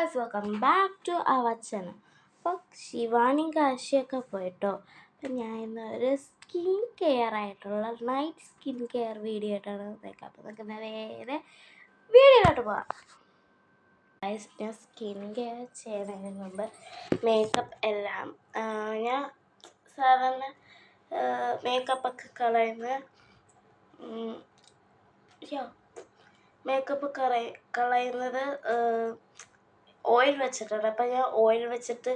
Guys welcome back to our channel. അപ്പോൾ ശിവാനിയും കാശിയൊക്കെ പോയിട്ടോ. അപ്പം ഞാൻ ഇന്ന് ഒരു സ്കിൻ കെയർ ആയിട്ടുള്ള നൈറ്റ് സ്കിൻ കെയർ വീഡിയോ ആയിട്ടാണ് നോക്കാം. അപ്പോൾ നമുക്ക് നേരെ വീഡിയോയിലോട്ട് പോകാം. ഗൈസ്, ഞാൻ സ്കിൻ കെയർ ചെയ്യുന്നതിന് മുമ്പ് മേക്കപ്പ് എല്ലാം ഞാൻ സാധാരണ മേക്കപ്പൊക്കെ കളയുന്നത് ഓയിൽ വെച്ചിട്ടാണ്. അപ്പം ഞാൻ ഓയിൽ വെച്ചിട്ട്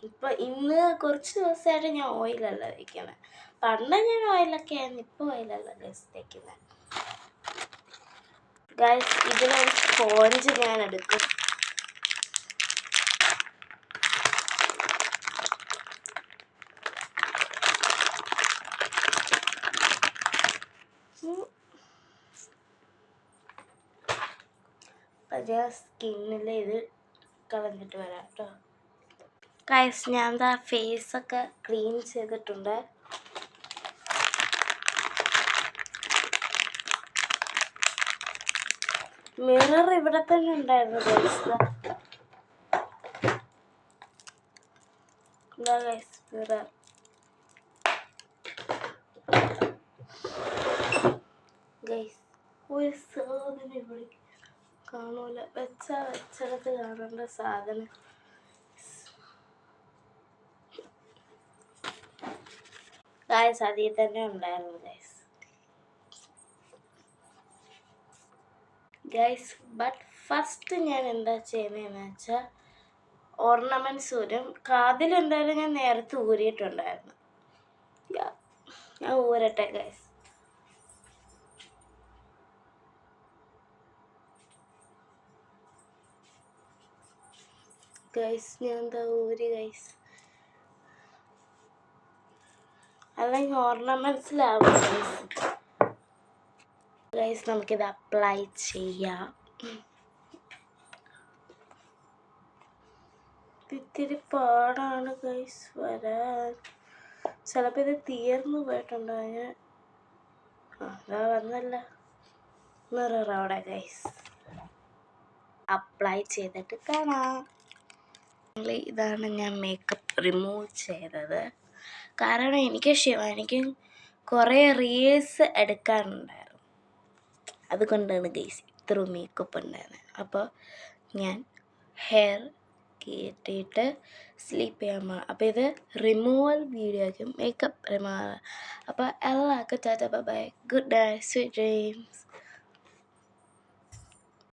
ഇപ്പം ഇന്ന് കുറച്ച് ദിവസമായിട്ട് ഞാൻ ഓയിലല്ല വയ്ക്കുന്നത്. പണ്ട് ഞാൻ ഓയിലൊക്കെ ആയിരുന്നു, ഇപ്പോൾ ഓയിലല്ല തേക്കുന്നത്. ഗൈസ്, ഇതിലൊരു സ്പോഞ്ച് ഞാൻ എടുക്കും. അപ്പം ഞാൻ സ്കിന്നിൽ ഇത് കളഞ്ഞിട്ട് വരാം കേട്ടോ. ഗൈസ്, ഞാൻ എന്താ ഫേസൊക്കെ ക്ലീൻ ചെയ്തിട്ടുണ്ട്. മിറർ ഇവിടെ തന്നെ ഉണ്ടായിരുന്നു ഗൈസ്. എന്താ ഗൈസ്, മിറർ. ഗൈസ്, ഒരു സാധനം ഇവിടെ കാണൂല, വെച്ചിടത്ത് കാണേണ്ട സാധനം. ഗൈസ്, അതിൽ തന്നെ ഉണ്ടായിരുന്നു ഗൈസ്. ബട്ട് ഫസ്റ്റ് ഞാൻ എന്താ ചെയ്യുന്നതെന്ന് വെച്ചാൽ ഓർണമെൻറ്റ്സ് ഊരും. കാതിലെന്തായാലും ഞാൻ നേരത്തെ ഊരിയിട്ടുണ്ടായിരുന്നു. ഞാൻ ഊരട്ടെ ഗൈസ്. ഗൈസ്, ഞാൻ എന്താ ഊരി ഗൈസ്. അല്ലെങ്കിൽ ഓർണമെൻറ്റ്സിലാവും ഗൈസ്. നമുക്കിത് അപ്ലൈ ചെയ്യാം. ഇത്തിരി പാടാണ് ഗൈസ് വരാൻ. ചിലപ്പോൾ ഇത് തീർന്നു പോയിട്ടുണ്ടായ. അതാ വന്നല്ല മിറർ അവിടെ ഗൈസ്. അപ്ലൈ ചെയ്തിട്ട് കാണാം. ഇതാണ് ഞാൻ മേക്കപ്പ് റിമൂവ് ചെയ്തത്. കാരണം എനിക്ക് കുറേ റീൽസ് എടുക്കാനുണ്ടായിരുന്നു. അതുകൊണ്ടാണ് ഗൈസ് ഇത്ര മേക്കപ്പ് ഉണ്ടായിരുന്നത്. അപ്പോൾ ഞാൻ ഹെയർ കയറ്റിയിട്ട് സ്ലീപ്പ് ചെയ്യാൻ പോകണം. അപ്പോൾ ഇത് റിമൂവൽ വീഡിയോ ആയിരിക്കും, മേക്കപ്പ് റിമൂവൽ. അപ്പോൾ എല്ലാവർക്കും Tata, bye bye, good night, sweet dreams.